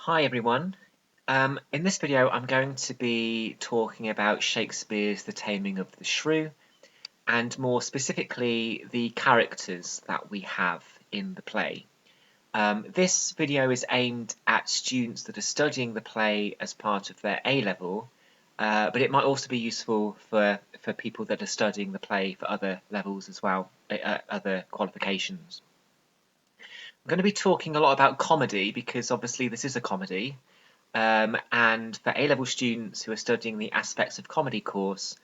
Hi everyone. In this video I'm going to be talking about Shakespeare's The Taming of the Shrew and more specifically the characters that we have in the play. This video is aimed at students that are studying the play as part of their A-level, but it might also be useful for people that are studying the play for other levels as well, other qualifications. I'm going to be talking a lot about comedy because obviously this is a comedy. And for A-level students who are studying the aspects of comedy course,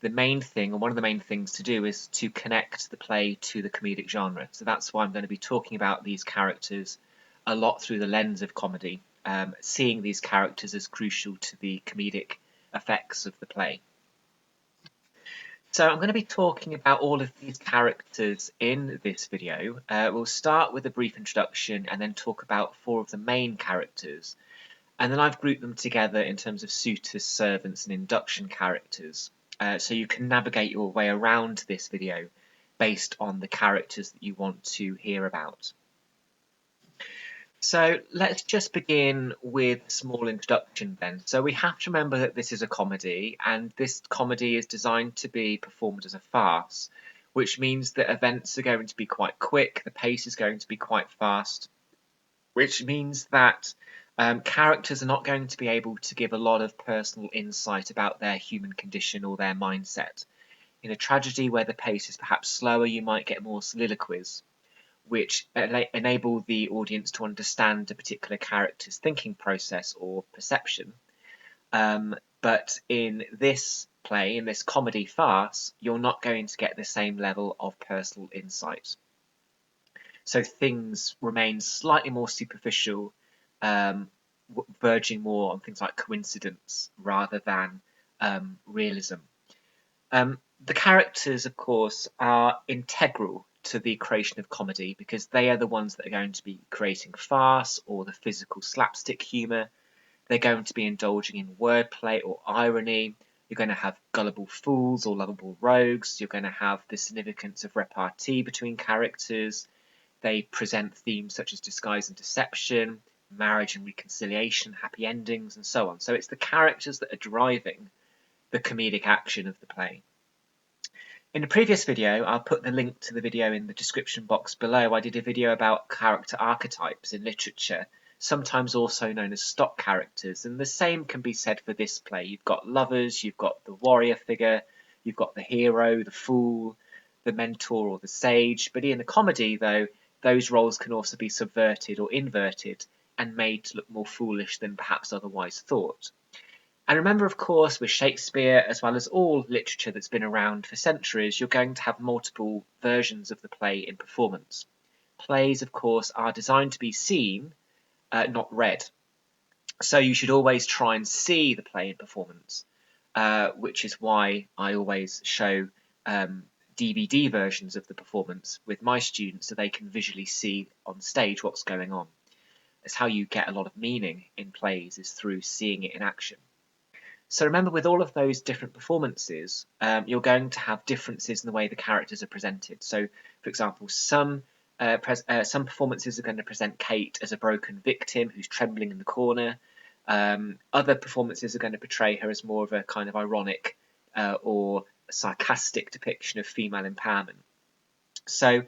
the main thing, or one of the main things to do, is to connect the play to the comedic genre. So that's why I'm going to be talking about these characters a lot through the lens of comedy, seeing these characters as crucial to the comedic effects of the play. So I'm going to be talking about all of these characters in this video. We'll start with a brief introduction and then talk about four of the main characters. And then I've grouped them together in terms of suitors, servants, and induction characters. So you can navigate your way around this video based on the characters that you want to hear about. So let's just begin with a small introduction then. So we have to remember that this is a comedy, and this comedy is designed to be performed as a farce, which means that events are going to be quite quick, the pace is going to be quite fast, which means that characters are not going to be able to give a lot of personal insight about their human condition or their mindset. In a tragedy where the pace is perhaps slower, you might get more soliloquies, which enable the audience to understand a particular character's thinking process or perception. But in this play, in this comedy farce, you're not going to get the same level of personal insight. So things remain slightly more superficial, verging more on things like coincidence rather than realism. The characters, of course, are integral to the creation of comedy because they are the ones that are going to be creating farce or the physical slapstick humour. They're going to be indulging in wordplay or irony. You're going to have gullible fools or lovable rogues. You're going to have the significance of repartee between characters. They present themes such as disguise and deception, marriage and reconciliation, happy endings, and so on. So it's the characters that are driving the comedic action of the play. In a previous video, I'll put the link to the video in the description box below. I did a video about character archetypes in literature, sometimes also known as stock characters, and the same can be said for this play. You've got lovers, you've got the warrior figure, you've got the hero, the fool, the mentor or the sage, but in a comedy though, those roles can also be subverted or inverted and made to look more foolish than perhaps otherwise thought. And remember, of course, with Shakespeare, as well as all literature that's been around for centuries, you're going to have multiple versions of the play in performance. Plays, of course, are designed to be seen, not read. So you should always try and see the play in performance, which is why I always show DVD versions of the performance with my students so they can visually see on stage what's going on. It's how you get a lot of meaning in plays, is through seeing it in action. So remember, with all of those different performances, you're going to have differences in the way the characters are presented. So, for example, some performances are going to present Kate as a broken victim who's trembling in the corner. Other performances are going to portray her as more of a kind of ironic or sarcastic depiction of female empowerment. So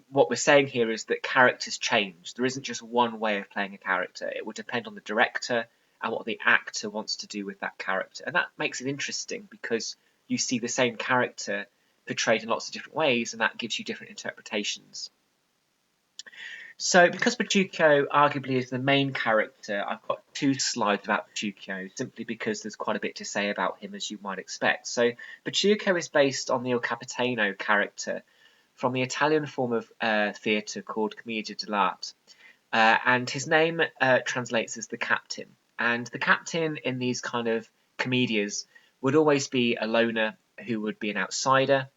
what we're saying here is that characters change. There isn't just one way of playing a character. It will depend on the director and what the actor wants to do with that character. And that makes it interesting because you see the same character portrayed in lots of different ways, and that gives you different interpretations. So because Petruchio arguably is the main character, I've got two slides about Petruchio, simply because there's quite a bit to say about him, as you might expect. So Petruchio is based on the Il Capitano character from the Italian form of theatre called Commedia dell'arte. And his name translates as the captain. And the captain in these kind of comedias would always be a loner who would be an outsider.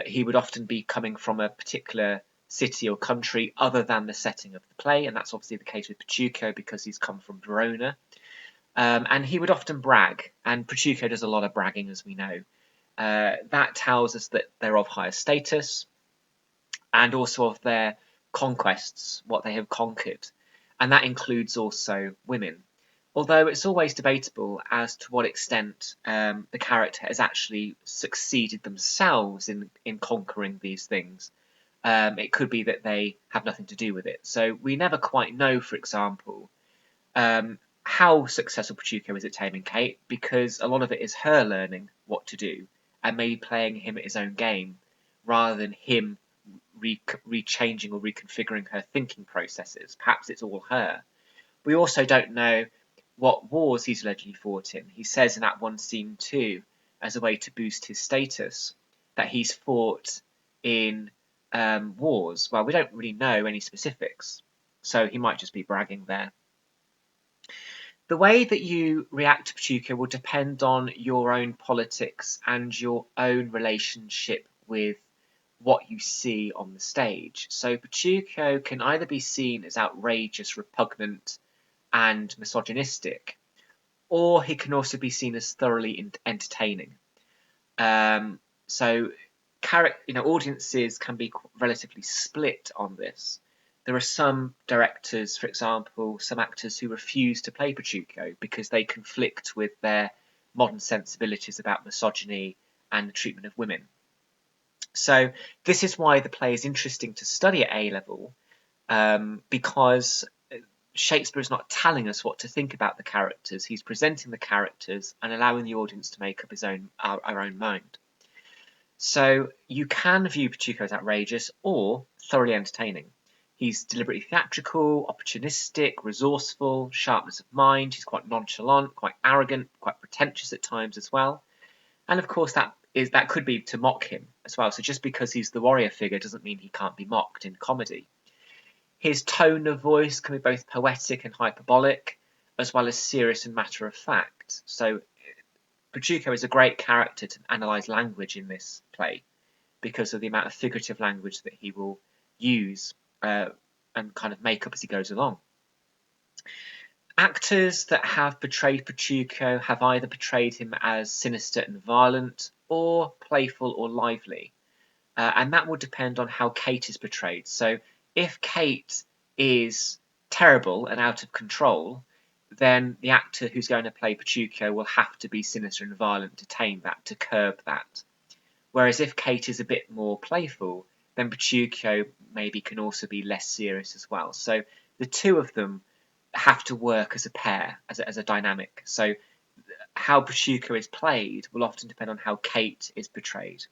He would often be coming from a particular city or country other than the setting of the play, and that's obviously the case with Petruchio because he's come from Verona. And he would often brag, and Petruchio does a lot of bragging, as we know. That tells us that they're of higher status and also of their conquests, what they have conquered. and that includes also women. Although it's always debatable as to what extent the character has actually succeeded themselves in conquering these things. It could be that they have nothing to do with it. So we never quite know, for example, how successful Petruchio is at taming Kate, because a lot of it is her learning what to do and maybe playing him at his own game rather than him rechanging or reconfiguring her thinking processes. Perhaps it's all her. We also don't know what wars he's allegedly fought in. He says in Act 1, Scene 2, as a way to boost his status, that he's fought in wars. Well, we don't really know any specifics, so he might just be bragging there. The way that you react to Petruchio will depend on your own politics and your own relationship with what you see on the stage. So Petruchio can either be seen as outrageous, repugnant, and misogynistic, or he can also be seen as thoroughly entertaining. So, audiences can be relatively split on this. There are some directors, for example, some actors who refuse to play Petruchio because they conflict with their modern sensibilities about misogyny and the treatment of women. So this is why the play is interesting to study at A level, because Shakespeare is not telling us what to think about the characters. He's presenting the characters and allowing the audience to make up our own mind. So you can view Petruchio as outrageous or thoroughly entertaining. He's deliberately theatrical, opportunistic, resourceful, sharpness of mind. He's quite nonchalant, quite arrogant, quite pretentious at times as well. And of course, that could be to mock him as well. So just because he's the warrior figure doesn't mean he can't be mocked in comedy. His tone of voice can be both poetic and hyperbolic, as well as serious and matter of fact. So Petruchio is a great character to analyse language in this play because of the amount of figurative language that he will use and kind of make up as he goes along. Actors that have portrayed Petruchio have either portrayed him as sinister and violent, or playful or lively. And that will depend on how Kate is portrayed. So if Kate is terrible and out of control, then the actor who's going to play Petruchio will have to be sinister and violent to tame that, to curb that. Whereas if Kate is a bit more playful, then Petruchio maybe can also be less serious as well. So the two of them have to work as a pair, as a dynamic. So how Petruchio is played will often depend on how Kate is portrayed.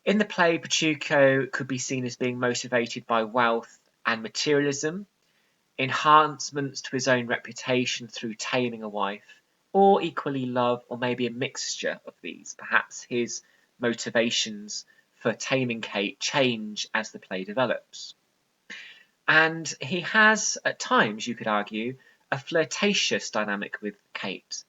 In the play, Petruchio could be seen as being motivated by wealth and materialism, enhancements to his own reputation through taming a wife, or equally love, or maybe a mixture of these. Perhaps his motivations for taming Kate change as the play develops. And he has, at times, you could argue, a flirtatious dynamic with Kate.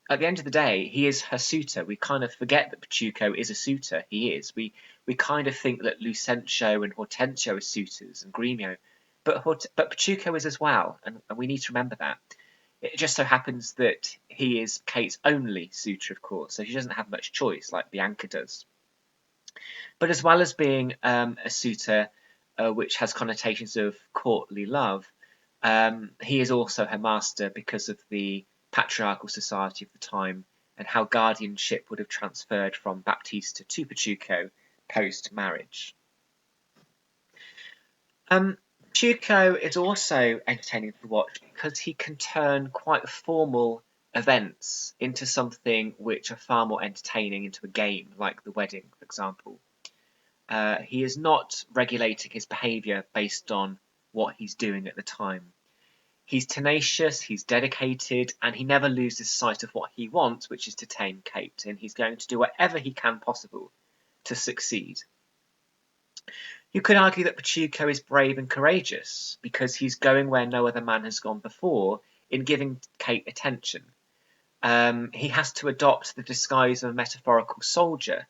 At the end of the day, he is her suitor. We kind of forget that Petruchio is a suitor. He is. We kind of think that Lucentio and Hortensio are suitors, and Gremio, but Petruchio is as well, and we need to remember that. It just so happens that he is Kate's only suitor, of course, so she doesn't have much choice like Bianca does. But as well as being a suitor, which has connotations of courtly love, he is also her master because of the patriarchal society of the time and how guardianship would have transferred from Baptista to Petruchio post-marriage. Petruchio is also entertaining to watch because he can turn quite formal events into something which are far more entertaining, into a game, like the wedding, for example. He is not regulating his behaviour based on what he's doing at the time. He's tenacious, he's dedicated, and he never loses sight of what he wants, which is to tame Kate, and he's going to do whatever he can possible to succeed. You could argue that Petruchio is brave and courageous because he's going where no other man has gone before in giving Kate attention. He has to adopt the disguise of a metaphorical soldier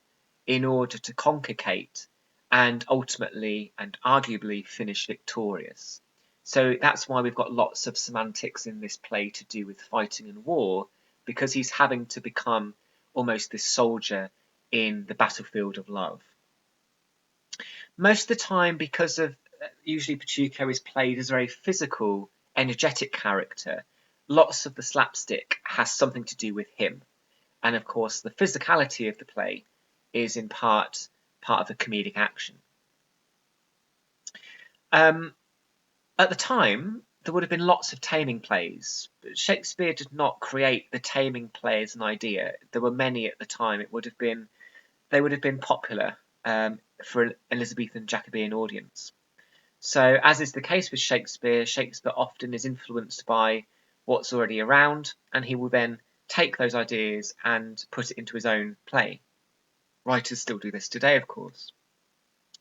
in order to conquer Kate and ultimately and arguably finish victorious. So that's why we've got lots of semantics in this play to do with fighting and war, because he's having to become almost this soldier in the battlefield of love. Most of the time, because of usually Petruchio is played as a very physical, energetic character. Lots of the slapstick has something to do with him. And of course, the physicality of the play is in part of the comedic action. At the time, there would have been lots of taming plays. Shakespeare did not create the taming play as an idea. There were many at the time. They would have been popular for an Elizabethan Jacobean audience. So, as is the case with Shakespeare, Shakespeare often is influenced by what's already around, and he will then take those ideas and put it into his own play. Writers still do this today, of course.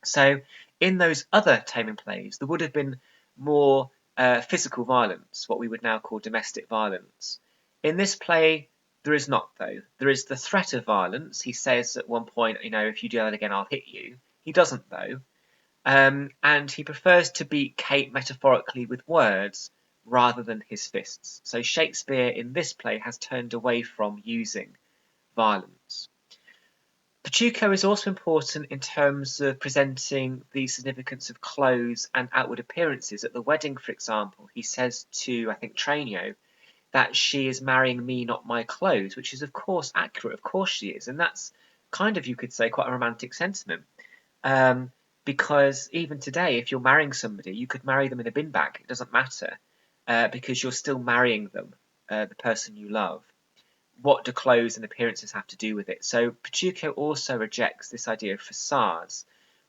So, in those other taming plays, there would have been more physical violence, what we would now call domestic violence. In this play, there is not, though. There is the threat of violence. He says at one point, if you do that again, I'll hit you. He doesn't, though. And he prefers to beat Kate metaphorically with words rather than his fists. So Shakespeare in this play has turned away from using violence. Petruchio is also important in terms of presenting the significance of clothes and outward appearances. At the wedding, for example, he says to, I think, Tranio, that she is marrying me, not my clothes, which is, of course, accurate. Of course she is. And that's kind of, you could say, quite a romantic sentiment. Because even today, if you're marrying somebody, you could marry them in a bin bag. It doesn't matter because you're still marrying them, the person you love. What do clothes and appearances have to do with it? So Petruchio also rejects this idea of facades,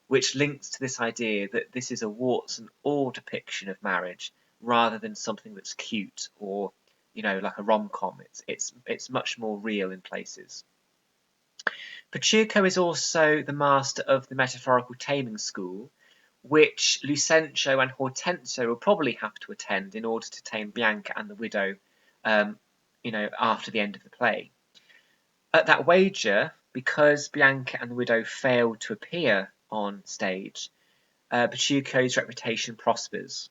which links to this idea that this is a warts and all depiction of marriage rather than something that's cute or, like a rom-com. It's much more real in places. Petruchio is also the master of the metaphorical taming school, which Lucentio and Hortensio will probably have to attend in order to tame Bianca and the widow, after the end of the play. At that wager, because Bianca and the widow failed to appear on stage, Petruchio's reputation prospers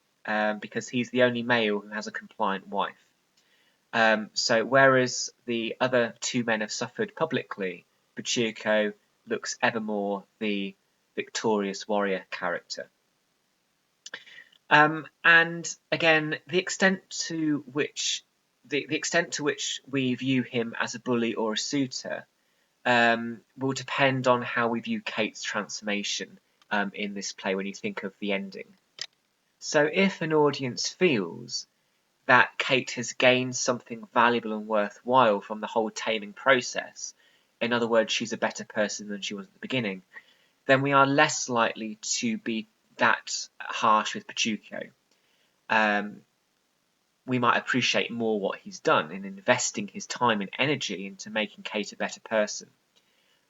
because he's the only male who has a compliant wife. So whereas the other two men have suffered publicly, Petruchio looks ever more the victorious warrior character. And again, the extent to which we view him as a bully or a suitor will depend on how we view Kate's transformation in this play when you think of the ending. So if an audience feels that Kate has gained something valuable and worthwhile from the whole taming process, in other words, she's a better person than she was at the beginning, then we are less likely to be that harsh with Petruchio. We might appreciate more what he's done in investing his time and energy into making Kate a better person.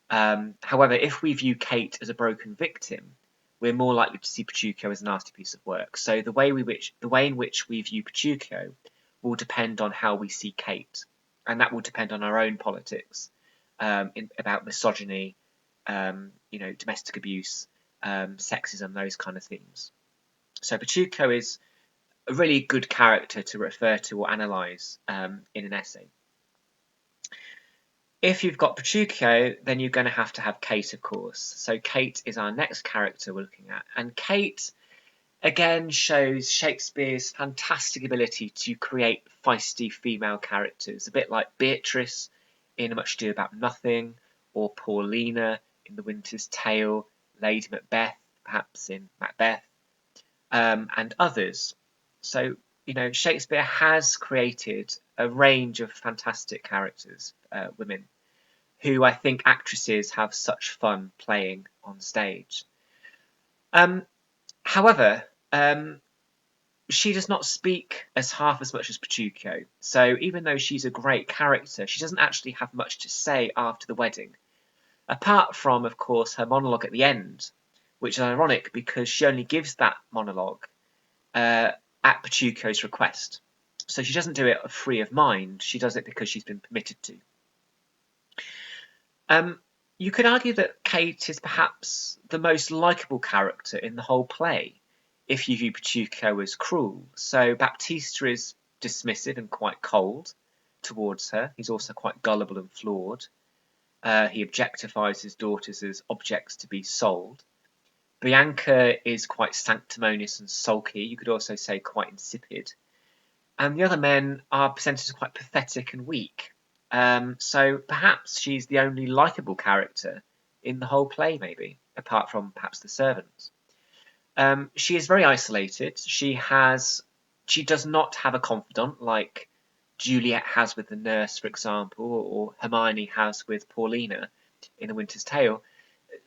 However, if we view Kate as a broken victim, we're more likely to see Petruchio as a nasty piece of work. So the way in which we view Petruchio will depend on how we see Kate, and that will depend on our own politics about misogyny, domestic abuse, sexism, those kind of themes. So Petruchio is a really good character to refer to or analyse in an essay. If you've got Petruchio, then you're going to have Kate, of course. So Kate is our next character we're looking at. And Kate, again, shows Shakespeare's fantastic ability to create feisty female characters, a bit like Beatrice in A Much Ado About Nothing, or Paulina in The Winter's Tale, Lady Macbeth, perhaps in Macbeth, and others. So, Shakespeare has created a range of fantastic characters, women, who I think actresses have such fun playing on stage. However, she does not speak half as much as Petruchio. So even though she's a great character, she doesn't actually have much to say after the wedding. Apart from, of course, her monologue at the end, which is ironic because she only gives that monologue at Petruchio's request. So she doesn't do it free of mind, she does it because she's been permitted to. You could argue that Kate is perhaps the most likeable character in the whole play, if you view Petruchio as cruel. So Baptista is dismissive and quite cold towards her. He's also quite gullible and flawed. He objectifies his daughters as objects to be sold. Bianca is quite sanctimonious and sulky. You could also say quite insipid. And the other men are presented as quite pathetic and weak. So perhaps she's the only likeable character in the whole play, maybe, apart from perhaps the servants. She is very isolated. She does not have a confidant like Juliet has with the nurse, for example, or Hermione has with Paulina in The Winter's Tale.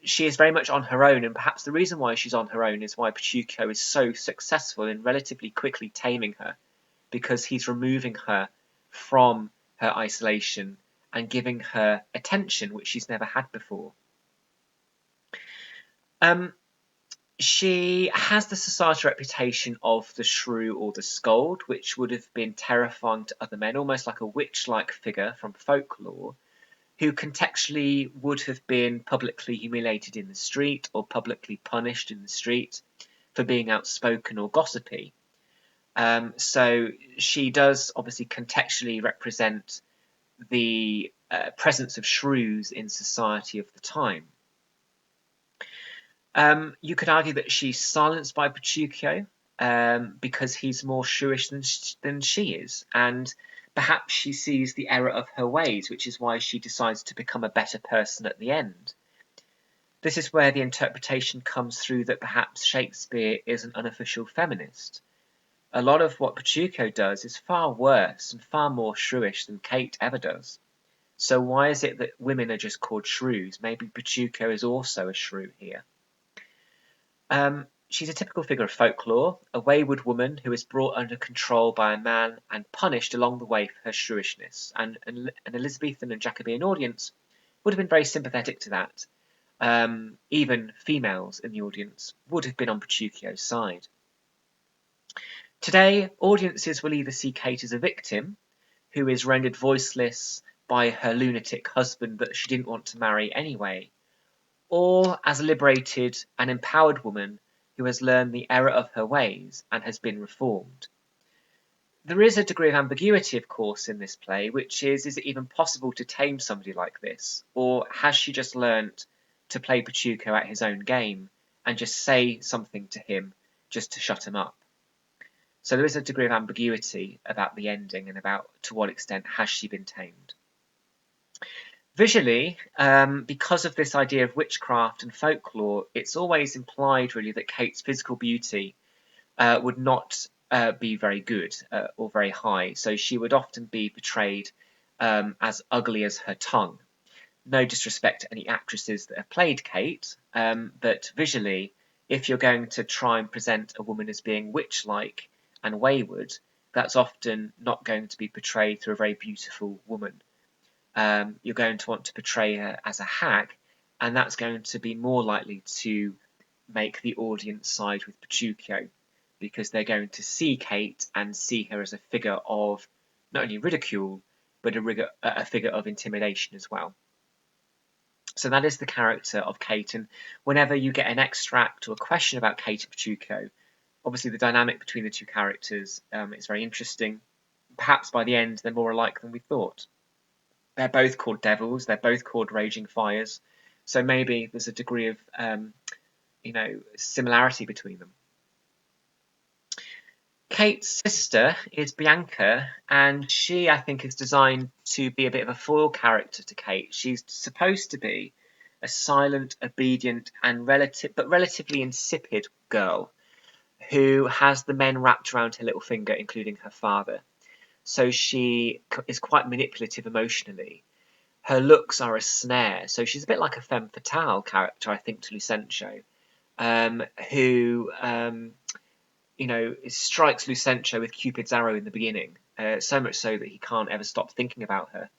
She is very much on her own, and perhaps the reason why she's on her own is why Petruchio is so successful in relatively quickly taming her, because he's removing her from her isolation and giving her attention which she's never had before. She has the societal reputation of the shrew or the scold, which would have been terrifying to other men, almost like a witch-like figure from folklore, who contextually would have been publicly humiliated in the street or publicly punished in the street for being outspoken or gossipy. So she does obviously contextually represent the presence of shrews in society of the time. You could argue that she's silenced by Petruchio because he's more shrewish than she is, and perhaps she sees the error of her ways, which is why she decides to become a better person at the end. This is where the interpretation comes through that perhaps Shakespeare is an unofficial feminist. A lot of what Petruchio does is far worse and far more shrewish than Kate ever does. So why is it that women are just called shrews? Maybe Petruchio is also a shrew here. She's a typical figure of folklore, a wayward woman who is brought under control by a man and punished along the way for her shrewishness. And an Elizabethan and Jacobean audience would have been very sympathetic to that. Even females in the audience would have been on Petruchio's side. Today, audiences will either see Kate as a victim, who is rendered voiceless by her lunatic husband that she didn't want to marry anyway, or as a liberated and empowered woman who has learned the error of her ways and has been reformed. There is a degree of ambiguity, of course, in this play, which is it even possible to tame somebody like this? Or has she just learnt to play Petruchio at his own game and just say something to him just to shut him up? So there is a degree of ambiguity about the ending and about to what extent has she been tamed. Visually, because of this idea of witchcraft and folklore, it's always implied really that Kate's physical beauty would not be very good or very high. So she would often be portrayed as ugly as her tongue. No disrespect to any actresses that have played Kate, but visually, if you're going to try and present a woman as being witch-like and wayward, that's often not going to be portrayed through a very beautiful woman. You're going to want to portray her as a hag, and that's going to be more likely to make the audience side with Petruchio, because they're going to see Kate and see her as a figure of not only ridicule, but a figure of intimidation as well. So that is the character of Kate, and whenever you get an extract or a question about Kate and Petruchio, obviously the dynamic between the two characters is very interesting. Perhaps by the end they're more alike than we thought. They're both called devils, they're both called raging fires, so maybe there's a degree of similarity between them. Kate's sister is Bianca, and she, I think, is designed to be a bit of a foil character to Kate. She's supposed to be a silent, obedient, and relatively insipid girl who has the men wrapped around her little finger, including her father. So she is quite manipulative emotionally. Her looks are a snare, so she's a bit like a femme fatale character, I think, to Lucentio, who strikes Lucentio with Cupid's arrow in the beginning, so much so that he can't ever stop thinking about her.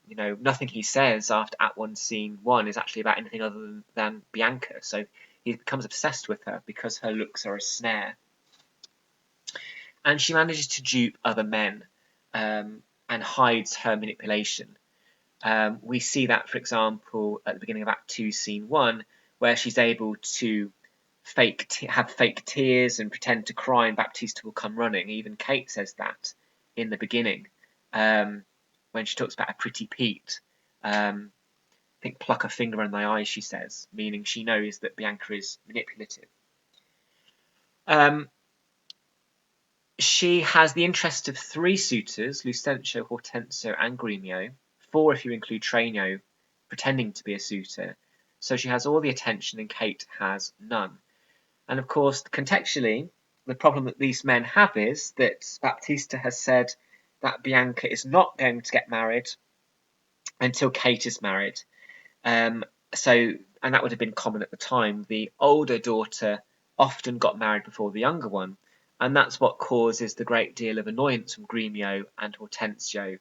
Nothing he says after Act 1, Scene 1 is actually about anything other than Bianca, so he becomes obsessed with her because her looks are a snare. And she manages to dupe other men and hides her manipulation. We see that, for example, at the beginning of Act 2, Scene 1, where she's able to have fake tears and pretend to cry, and Baptista will come running. Even Kate says that in the beginning when she talks about a pretty Pete. think pluck a finger in thy eye, she says, meaning she knows that Bianca is manipulative. She has the interest of 3 suitors, Lucentio, Hortensio, and Gremio, 4 if you include Tranio, pretending to be a suitor. So she has all the attention and Kate has none. And of course, contextually, the problem that these men have is that Baptista has said that Bianca is not going to get married until Kate is married. And that would have been common at the time. The older daughter often got married before the younger one, and that's what causes the great deal of annoyance from Gremio and Hortensio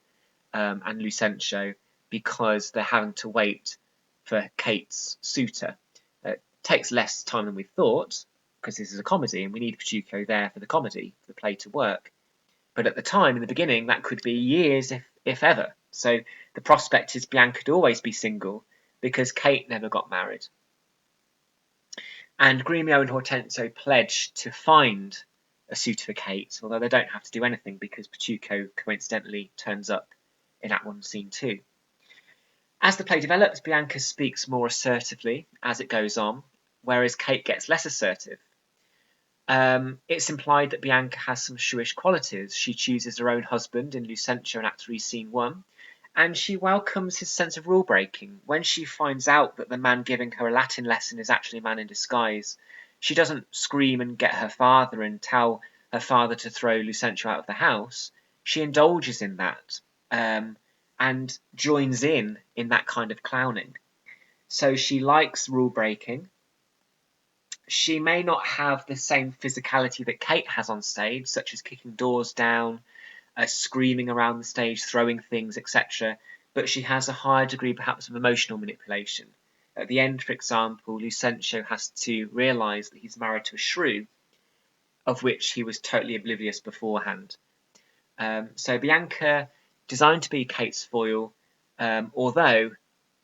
and Lucentio, because they're having to wait for Kate's suitor. It takes less time than we thought, because this is a comedy and we need Petruchio there for the comedy, for the play to work. But at the time, in the beginning, that could be years, if ever. So the prospect is Bianca could always be single, because Kate never got married. And Gremio and Hortensio pledge to find a suitor for Kate, although they don't have to do anything because Petruchio coincidentally turns up in Act 1, Scene 2. As the play develops, Bianca speaks more assertively as it goes on, whereas Kate gets less assertive. It's implied that Bianca has some shrewish qualities. She chooses her own husband in Lucentio in Act 3, Scene 1, and she welcomes his sense of rule-breaking. When she finds out that the man giving her a Latin lesson is actually a man in disguise, she doesn't scream and get her father and tell her father to throw Lucentio out of the house. She indulges in that and joins in that kind of clowning. So she likes rule-breaking. She may not have the same physicality that Kate has on stage, such as kicking doors down, screaming around the stage, throwing things, etc. But she has a higher degree, perhaps, of emotional manipulation. At the end, for example, Lucentio has to realise that he's married to a shrew, of which he was totally oblivious beforehand. So Bianca, designed to be Kate's foil, although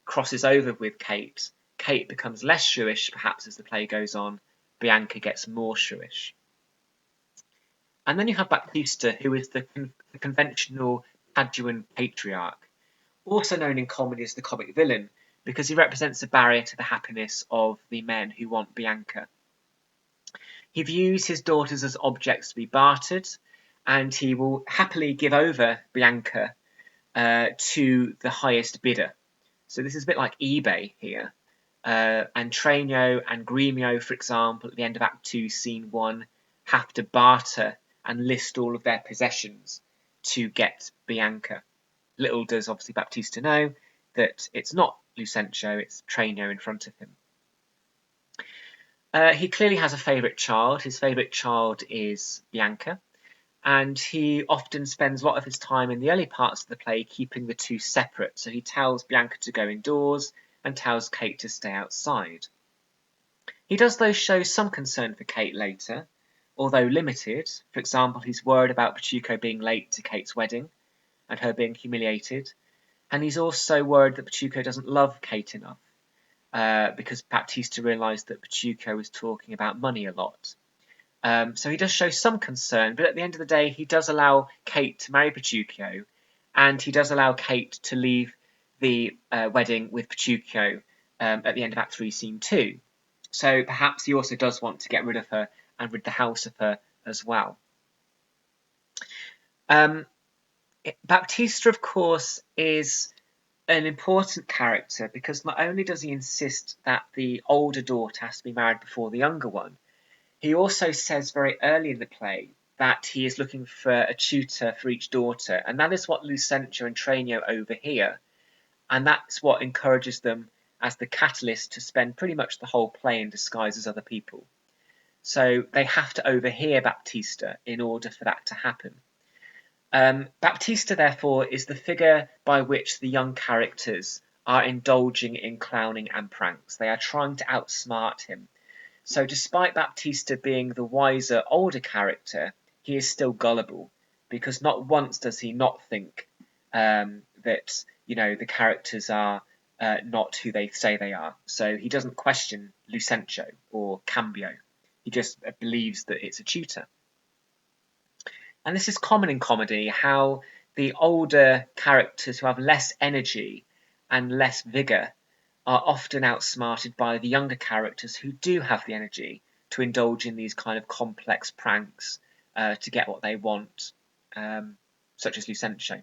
crosses over with Kate, Kate becomes less shrewish, perhaps, as the play goes on. Bianca gets more shrewish. And then you have Baptista, who is the conventional Paduan patriarch, also known in comedy as the comic villain, because he represents a barrier to the happiness of the men who want Bianca. He views his daughters as objects to be bartered, and he will happily give over Bianca to the highest bidder. So this is a bit like eBay here. And Tranio and Gremio, for example, at the end of Act 2, Scene 1, have to barter and list all of their possessions to get Bianca. Little does obviously Baptista know that it's not Lucentio, it's Tranio in front of him. He clearly has a favourite child. His favourite child is Bianca, and he often spends a lot of his time in the early parts of the play keeping the two separate. So he tells Bianca to go indoors and tells Kate to stay outside. He does, though, show some concern for Kate later, although limited. For example, he's worried about Petruchio being late to Kate's wedding and her being humiliated. And he's also worried that Petruchio doesn't love Kate enough, because Baptista realised that Petruchio was talking about money a lot. So he does show some concern, but at the end of the day, he does allow Kate to marry Petruchio, and he does allow Kate to leave the wedding with Petruchio at the end of Act 3, Scene 2. So perhaps he also does want to get rid of her and rid the house of her as well. Baptista, of course, is an important character because not only does he insist that the older daughter has to be married before the younger one, he also says very early in the play that he is looking for a tutor for each daughter, and that is what Lucentio and Tranio overhear, and that's what encourages them as the catalyst to spend pretty much the whole play in disguise as other people. So they have to overhear Baptista in order for that to happen. Baptista, therefore, is the figure by which the young characters are indulging in clowning and pranks. They are trying to outsmart him. So despite Baptista being the wiser, older character, he is still gullible, because not once does he not think that the characters are not who they say they are. So he doesn't question Lucentio or Cambio. He just believes that it's a tutor. And this is common in comedy, how the older characters who have less energy and less vigour are often outsmarted by the younger characters who do have the energy to indulge in these kind of complex pranks to get what they want, such as Lucentio.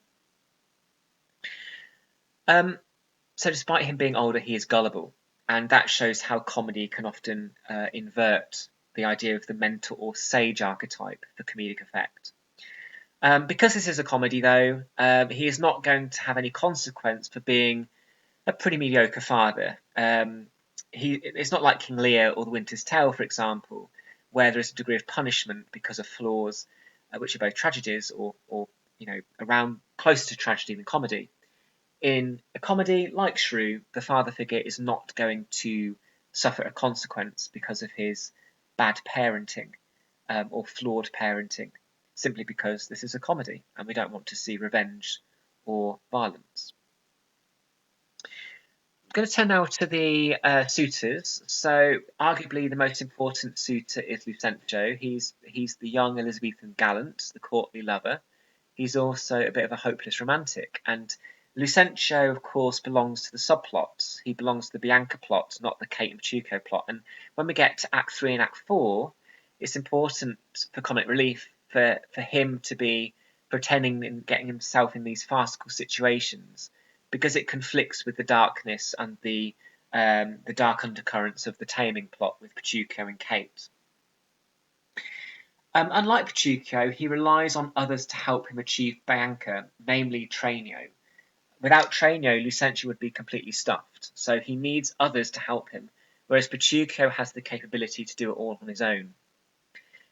So despite him being older, he is gullible, and that shows how comedy can often invert the idea of the mentor or sage archetype for comedic effect. Because this is a comedy, though, he is not going to have any consequence for being a pretty mediocre father. It's not like King Lear or The Winter's Tale, for example, where there is a degree of punishment because of flaws, which are both tragedies or around closer to tragedy than comedy. In a comedy like Shrew, the father figure is not going to suffer a consequence because of his bad parenting or flawed parenting, simply because this is a comedy and we don't want to see revenge or violence. I'm going to turn now to the suitors. So, arguably the most important suitor is Lucentio. He's the young Elizabethan gallant, the courtly lover. He's also a bit of a hopeless romantic, and Lucentio, of course, belongs to the subplots. He belongs to the Bianca plot, not the Kate and Petruchio plot. And when we get to Act 3 and Act 4, it's important for comic relief for him to be pretending and getting himself in these farcical situations, because it conflicts with the darkness and the dark undercurrents of the Taming plot with Petruchio and Kate. Unlike Petruchio, he relies on others to help him achieve Bianca, namely Tranio. Without Tranio, Lucentio would be completely stuffed, so he needs others to help him, whereas Petruchio has the capability to do it all on his own.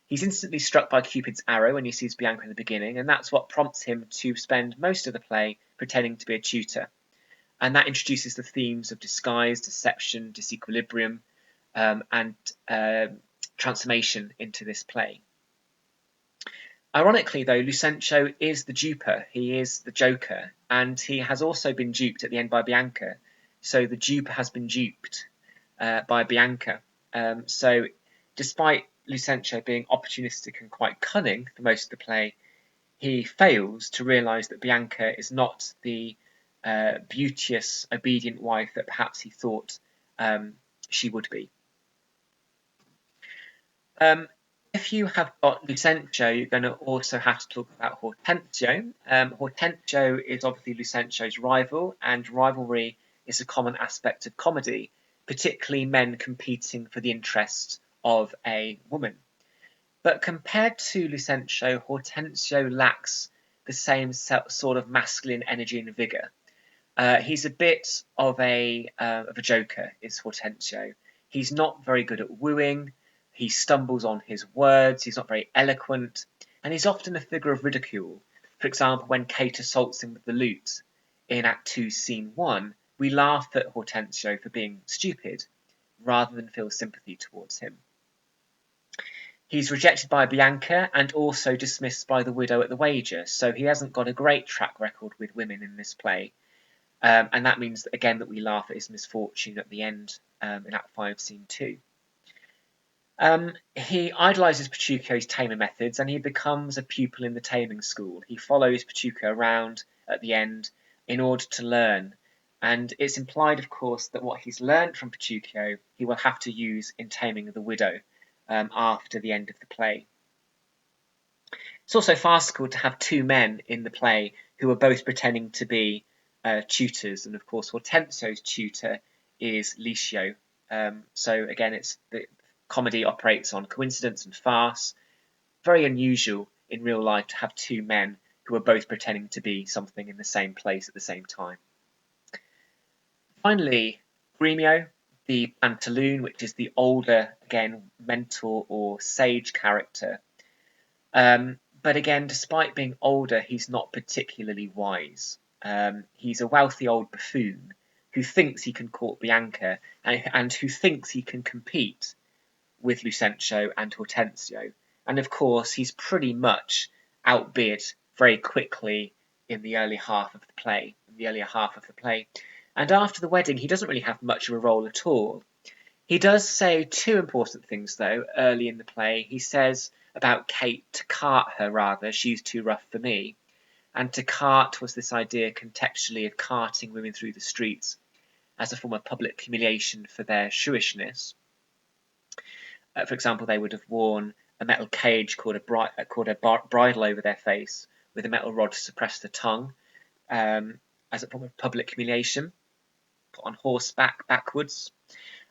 He's instantly struck by Cupid's arrow when he sees Bianca in the beginning, and that's what prompts him to spend most of the play pretending to be a tutor. And that introduces the themes of disguise, deception, disequilibrium, and transformation into this play. Ironically, though, Lucentio is the duper, he is the joker, and he has also been duped at the end by Bianca. So the duper has been duped by Bianca. So despite Lucentio being opportunistic and quite cunning for most of the play, he fails to realise that Bianca is not the beauteous, obedient wife that perhaps he thought she would be. If you have got Lucentio, you're going to also have to talk about Hortensio. Hortensio is obviously Lucentio's rival, and rivalry is a common aspect of comedy, particularly men competing for the interest of a woman. But compared to Lucentio, Hortensio lacks the same sort of masculine energy and vigour. He's a bit of a joker, is Hortensio. He's not very good at wooing. He stumbles on his words. He's not very eloquent, and he's often a figure of ridicule. For example, when Kate assaults him with the lute in Act 2, Scene 1, we laugh at Hortensio for being stupid, rather than feel sympathy towards him. He's rejected by Bianca and also dismissed by the widow at the wager, so he hasn't got a great track record with women in this play. And that means, again, that we laugh at his misfortune at the end in Act 5, Scene 2. He idolises Petruchio's tamer methods, and he becomes a pupil in the taming school. He follows Petruchio around at the end in order to learn. And it's implied, of course, that what he's learned from Petruchio, he will have to use in taming the widow after the end of the play. It's also farcical to have two men in the play who are both pretending to be tutors, and of course Hortensio's tutor is Licio. So again, it's the comedy operates on coincidence and farce. Very unusual in real life to have two men who are both pretending to be something in the same place at the same time. Finally, Gremio, the pantaloon, which is the older, again, mentor or sage character. But again, despite being older, he's not particularly wise. He's a wealthy old buffoon who thinks he can court Bianca and who thinks he can compete with Lucentio and Hortensio. And of course, he's pretty much outbid very quickly in the earlier half of the play. And after the wedding, he doesn't really have much of a role at all. He does say two important things, though, early in the play. He says about Kate to cart her, rather. She's too rough for me. And to cart was this idea contextually of carting women through the streets. as a form of public humiliation for their shrewishness. For example, they would have worn a metal cage called a bridle over their face with a metal rod to suppress the tongue, as a form of public humiliation, put on horseback backwards.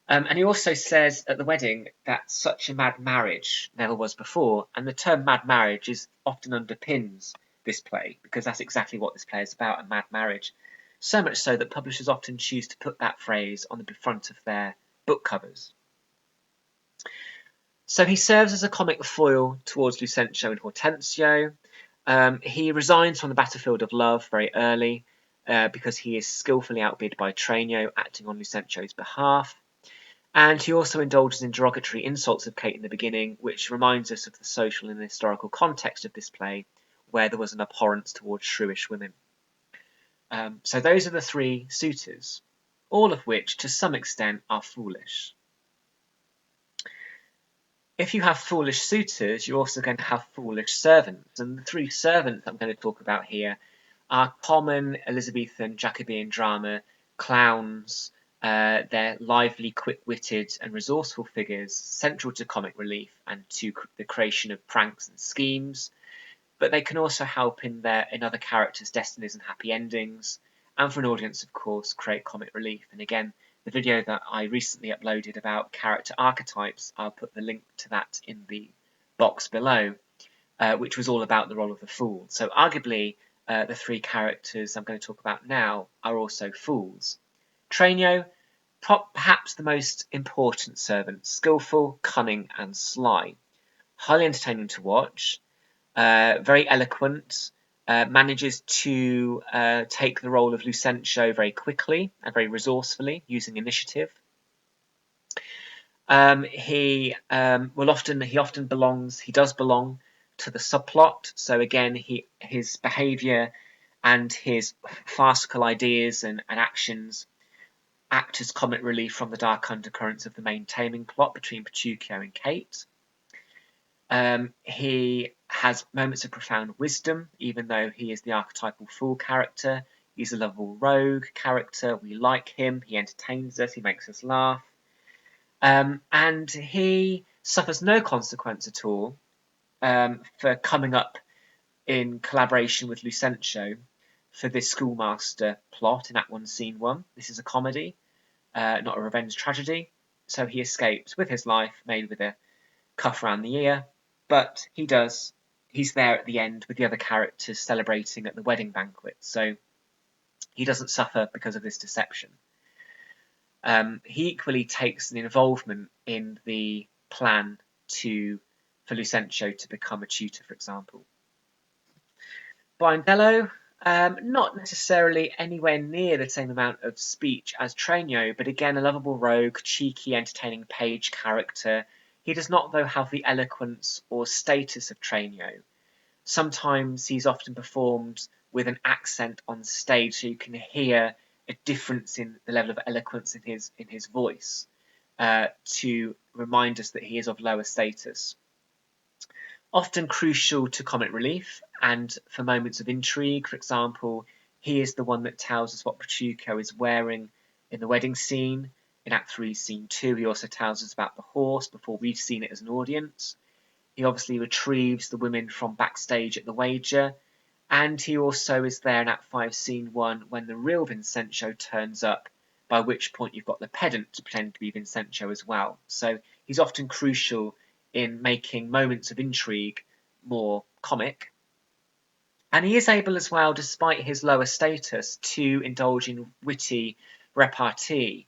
And he also says at the wedding that such a mad marriage never was before, and the term mad marriage often underpins this play, because that's exactly what this play is about, a mad marriage. So much so that publishers often choose to put that phrase on the front of their book covers. So he serves as a comic foil towards Lucentio and Hortensio. He resigns from the battlefield of love very early because he is skillfully outbid by Tranio, acting on Lucentio's behalf. And he also indulges in derogatory insults of Kate in the beginning, which reminds us of the social and historical context of this play, where there was an abhorrence towards shrewish women. So those are the three suitors, all of which, to some extent, are foolish. If you have foolish suitors, you're also going to have foolish servants. And the three servants I'm going to talk about here are common Elizabethan Jacobean drama clowns. They're lively, quick-witted and resourceful figures, central to comic relief and to the creation of pranks and schemes. But they can also help in other characters' destinies and happy endings, and for an audience, of course, create comic relief. And again, the video that I recently uploaded about character archetypes, I'll put the link to that in the box below, which was all about the role of the fool. So arguably, the three characters I'm going to talk about now are also fools. Tranio, perhaps the most important servant, skillful, cunning, and sly. Highly entertaining to watch, very eloquent, manages to take the role of Lucentio very quickly and very resourcefully, using initiative. He does belong to the subplot. So again, his behaviour and his farcical ideas and actions act as comic relief from the dark undercurrents of the main Taming plot between Petruchio and Kate. He has moments of profound wisdom, even though he is the archetypal fool character. He's a lovable rogue character. We like him. He entertains us. He makes us laugh. And he suffers no consequence at all for coming up in collaboration with Lucentio for this schoolmaster plot in Act 1, Scene 1. This is a comedy, not a revenge tragedy. So he escapes with his life, made with a cuff around the ear. But he's there at the end with the other characters celebrating at the wedding banquet. So he doesn't suffer because of this deception. He equally takes an involvement in the plan for Lucentio to become a tutor, for example. Biandello, not necessarily anywhere near the same amount of speech as Tranio, but again a lovable rogue, cheeky, entertaining page character. He does not, though, have the eloquence or status of Tranio. Sometimes he's often performed with an accent on stage, so you can hear a difference in the level of eloquence in his voice to remind us that he is of lower status. Often crucial to comic relief and for moments of intrigue. For example, he is the one that tells us what Petruchio is wearing in the wedding scene. In Act 3, Scene 2, he also tells us about the horse before we've seen it as an audience. He obviously retrieves the women from backstage at the wager, and he also is there in Act 5, Scene 1 when the real Vincentio turns up, by which point you've got the pedant to pretend to be Vincentio as well. So he's often crucial in making moments of intrigue more comic. And he is able as well, despite his lower status, to indulge in witty repartee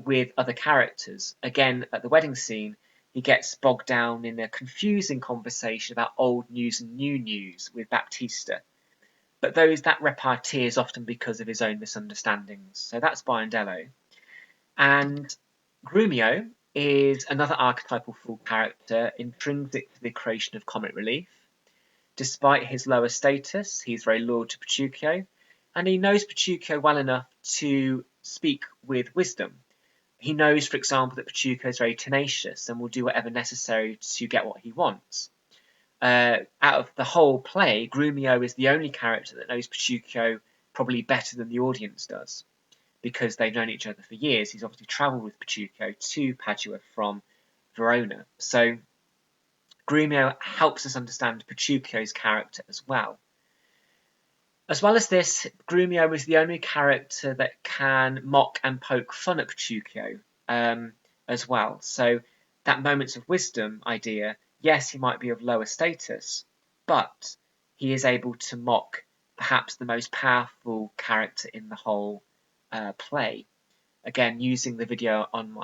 with other characters. Again, at the wedding scene, he gets bogged down in a confusing conversation about old news and new news with Baptista. But that repartee is often because of his own misunderstandings. So that's Biandello. And Grumio is another archetypal fool character, intrinsic to the creation of comic relief. Despite his lower status, he's very loyal to Petruchio, and he knows Petruchio well enough to speak with wisdom. He knows, for example, that Petruchio is very tenacious and will do whatever necessary to get what he wants. Out of the whole play, Grumio is the only character that knows Petruchio probably better than the audience does, because they've known each other for years. He's obviously travelled with Petruchio to Padua from Verona. So Grumio helps us understand Petruchio's character as well. As well as this, Grumio is the only character that can mock and poke fun at Petruchio as well. So that moments of wisdom idea, yes, he might be of lower status, but he is able to mock perhaps the most powerful character in the whole play. Again, using the video on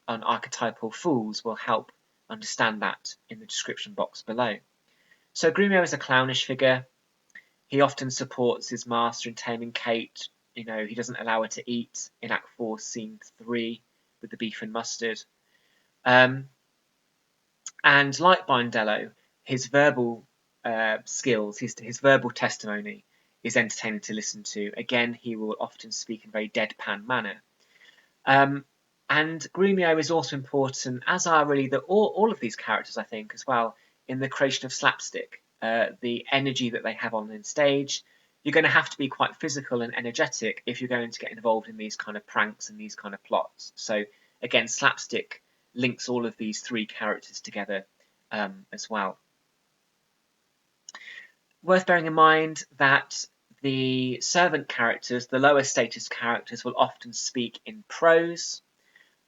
archetypal fools will help understand that in the description box below. So Grumio is a clownish figure. He often supports his master in taming Kate. You know, he doesn't allow her to eat in Act 4, Scene 3 with the beef and mustard. And like Bindello, his verbal skills, his verbal testimony is entertaining to listen to. Again, he will often speak in a very deadpan manner. And Grumio is also important, as are really all of these characters, I think, as well, in the creation of slapstick. The energy that they have on stage. You're going to have to be quite physical and energetic if you're going to get involved in these kind of pranks and these kind of plots. So again, slapstick links all of these three characters together as well. Worth bearing in mind that the servant characters, the lower status characters, will often speak in prose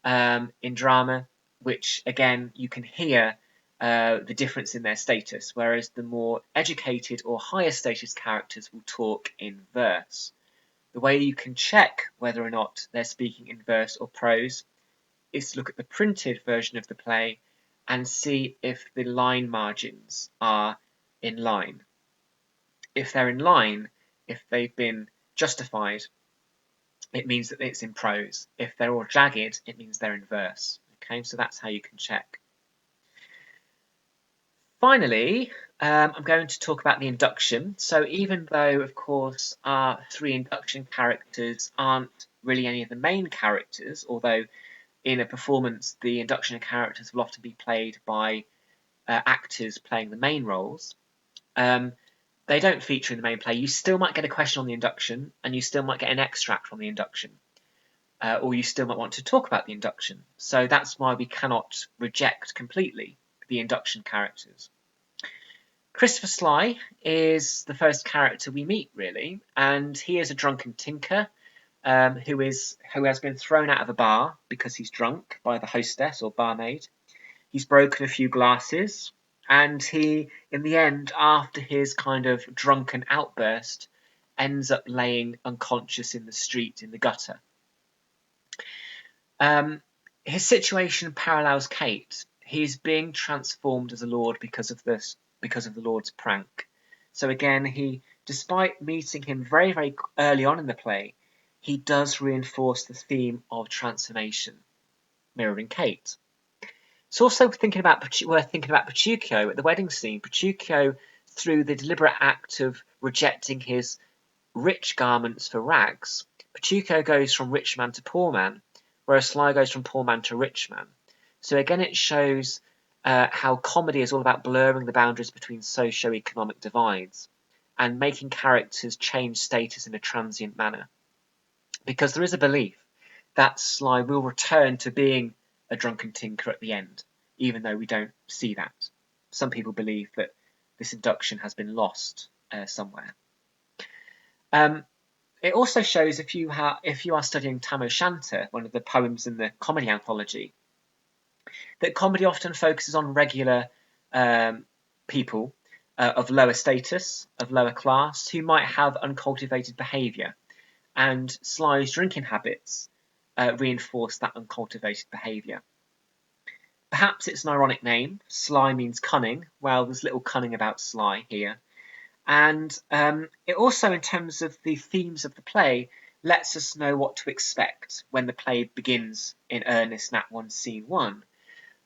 in drama, which again you can hear the difference in their status, whereas the more educated or higher status characters will talk in verse. The way you can check whether or not they're speaking in verse or prose is to look at the printed version of the play and see if the line margins are in line. If they're in line, if they've been justified, it means that it's in prose. If they're all jagged, it means they're in verse. Okay, so that's how you can check. Finally, I'm going to talk about the induction. So even though, of course, our three induction characters aren't really any of the main characters, although in a performance the induction characters will often be played by actors playing the main roles, they don't feature in the main play. You still might get a question on the induction, and you still might get an extract from the induction, or you still might want to talk about the induction. So that's why we cannot reject completely the induction characters. Christopher Sly is the first character we meet, really, and he is a drunken tinker who has been thrown out of a bar because he's drunk by the hostess or barmaid. He's broken a few glasses, and he, in the end, after his kind of drunken outburst, ends up laying unconscious in the street in the gutter. His situation parallels Kate. He's being transformed as a lord because of the Lord's prank. So again, despite meeting him very, very early on in the play, he does reinforce the theme of transformation, mirroring Kate. It's also worth thinking about Petruchio at the wedding scene. Petruchio, through the deliberate act of rejecting his rich garments for rags, Petruchio goes from rich man to poor man, whereas Sly goes from poor man to rich man. So again, it shows how comedy is all about blurring the boundaries between socio-economic divides and making characters change status in a transient manner. Because there is a belief that Sly will return to being a drunken tinker at the end, even though we don't see that. Some people believe that this induction has been lost somewhere. It also shows, if you are studying Tam O'Shanter, one of the poems in the comedy anthology, that comedy often focuses on regular people of lower status, of lower class, who might have uncultivated behaviour, and Sly's drinking habits reinforce that uncultivated behaviour. Perhaps it's an ironic name. Sly means cunning. Well, there's little cunning about Sly here. And it also, in terms of the themes of the play, lets us know what to expect when the play begins in earnest in Act 1, Scene 1.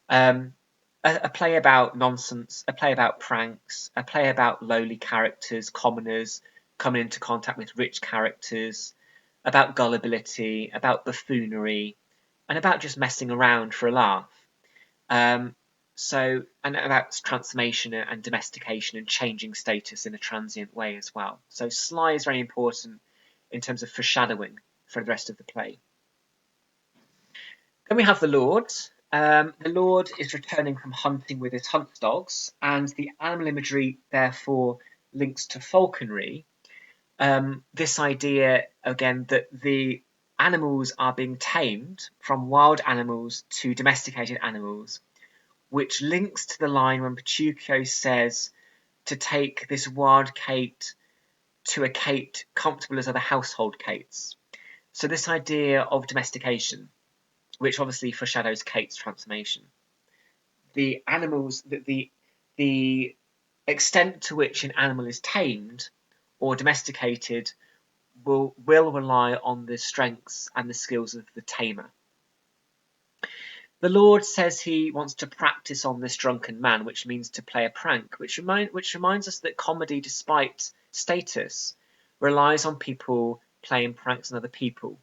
A play about nonsense, a play about pranks, a play about lowly characters, commoners coming into contact with rich characters, about gullibility, about buffoonery, and about just messing around for a laugh. And about transformation and domestication and changing status in a transient way as well. So Sly is very important in terms of foreshadowing for the rest of the play. Then we have the Lord. The Lord is returning from hunting with his hunt dogs, and the animal imagery therefore links to falconry. This idea, again, that the animals are being tamed from wild animals to domesticated animals, which links to the line when Petruchio says to take this wild Kate to a Kate comfortable as other household Kates. So this idea of domestication, which obviously foreshadows Kate's transformation. The animals, the extent to which an animal is tamed or domesticated will rely on the strengths and the skills of the tamer. The Lord says he wants to practice on this drunken man, which means to play a prank, which reminds us that comedy, despite status, relies on people playing pranks on other people,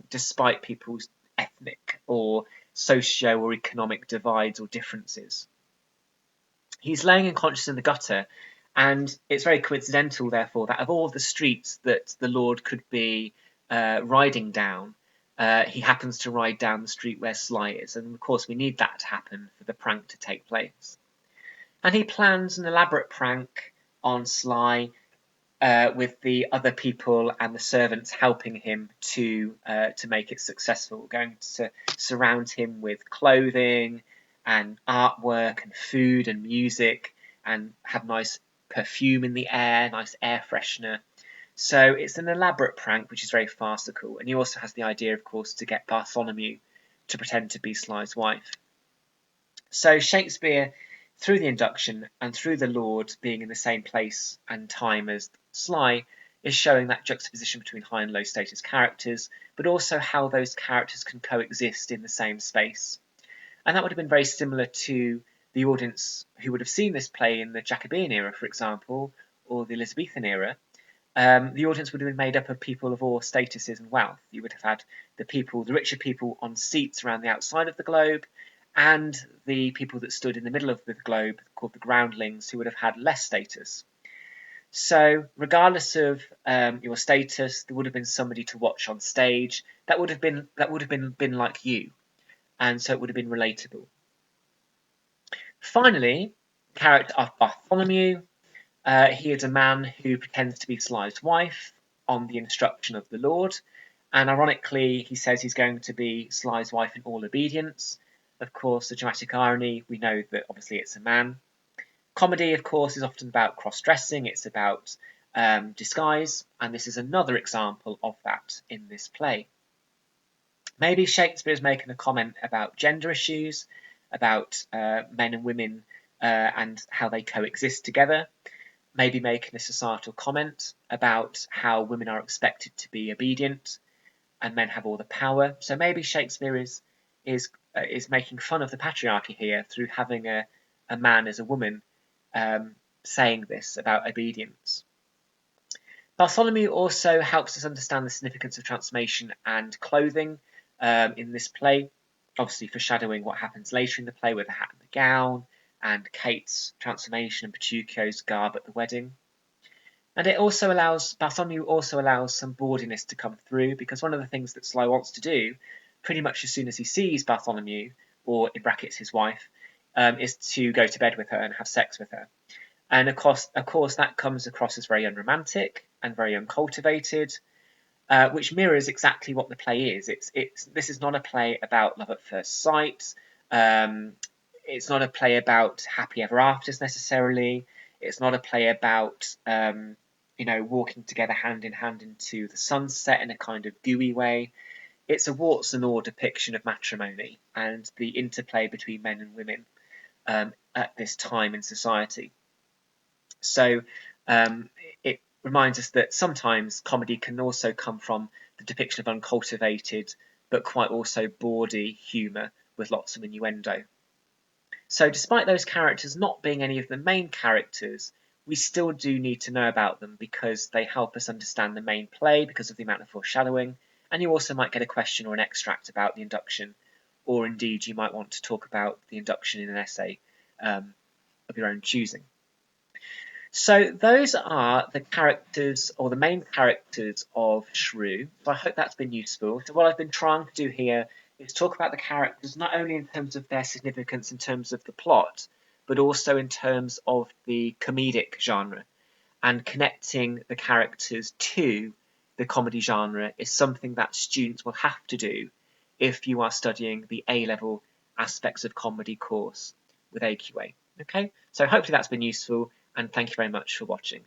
despite people's ethnic or socio or economic divides or differences. He's laying unconscious in the gutter, and it's very coincidental, therefore, that of all the streets that the Lord could be riding down, he happens to ride down the street where Sly is, and of course we need that to happen for the prank to take place. And he plans an elaborate prank on Sly, with the other people and the servants helping him to make it successful. We're going to surround him with clothing and artwork and food and music, and have nice perfume in the air, nice air freshener. So it's an elaborate prank which is very farcical, and he also has the idea, of course, to get Bartholomew to pretend to be Sly's wife. So Shakespeare, through the induction and through the Lord being in the same place and time as Sly, is showing that juxtaposition between high and low status characters, but also how those characters can coexist in the same space. And that would have been very similar to the audience who would have seen this play in the Jacobean era, for example, or the Elizabethan era. The audience would have been made up of people of all statuses and wealth. You would have had the richer people on seats around the outside of the globe, and the people that stood in the middle of the globe, called the groundlings, who would have had less status. So, regardless of your status, there would have been somebody to watch on stage that would have been like you, and so it would have been relatable. Finally, the character of Bartholomew. He is a man who pretends to be Sly's wife on the instruction of the Lord, and ironically, he says he's going to be Sly's wife in all obedience. Of course, the dramatic irony, we know that obviously it's a man. Comedy, of course, is often about cross-dressing, it's about disguise, and this is another example of that in this play. Maybe Shakespeare is making a comment about gender issues, about men and women and how they coexist together. Maybe making a societal comment about how women are expected to be obedient and men have all the power. So maybe Shakespeare is making fun of the patriarchy here through having a man as a woman saying this about obedience. Bartholomew also helps us understand the significance of transformation and clothing in this play, obviously foreshadowing what happens later in the play with the hat and the gown, and Kate's transformation and Petruchio's garb at the wedding. And Bartholomew also allows some bawdiness to come through, because one of the things that Sly wants to do, pretty much as soon as he sees Bartholomew, or in brackets his wife, is to go to bed with her and have sex with her. And of course that comes across as very unromantic and very uncultivated, which mirrors exactly what the play is. This is not a play about love at first sight. It's not a play about happy ever afters necessarily. It's not a play about walking together hand in hand into the sunset in a kind of gooey way. It's a warts and all depiction of matrimony and the interplay between men and women at this time in society. So it reminds us that sometimes comedy can also come from the depiction of uncultivated but quite also bawdy humour with lots of innuendo. So despite those characters not being any of the main characters, we still do need to know about them because they help us understand the main play because of the amount of foreshadowing, and you also might get a question or an extract about the induction, or indeed you might want to talk about the induction in an essay of your own choosing. So those are the characters, or the main characters of Shrew. So I hope that's been useful. So what I've been trying to do here is talk about the characters not only in terms of their significance in terms of the plot, but also in terms of the comedic genre. And connecting the characters to the comedy genre is something that students will have to do if you are studying the A-level aspects of comedy course with AQA. Okay, so hopefully that's been useful, and thank you very much for watching.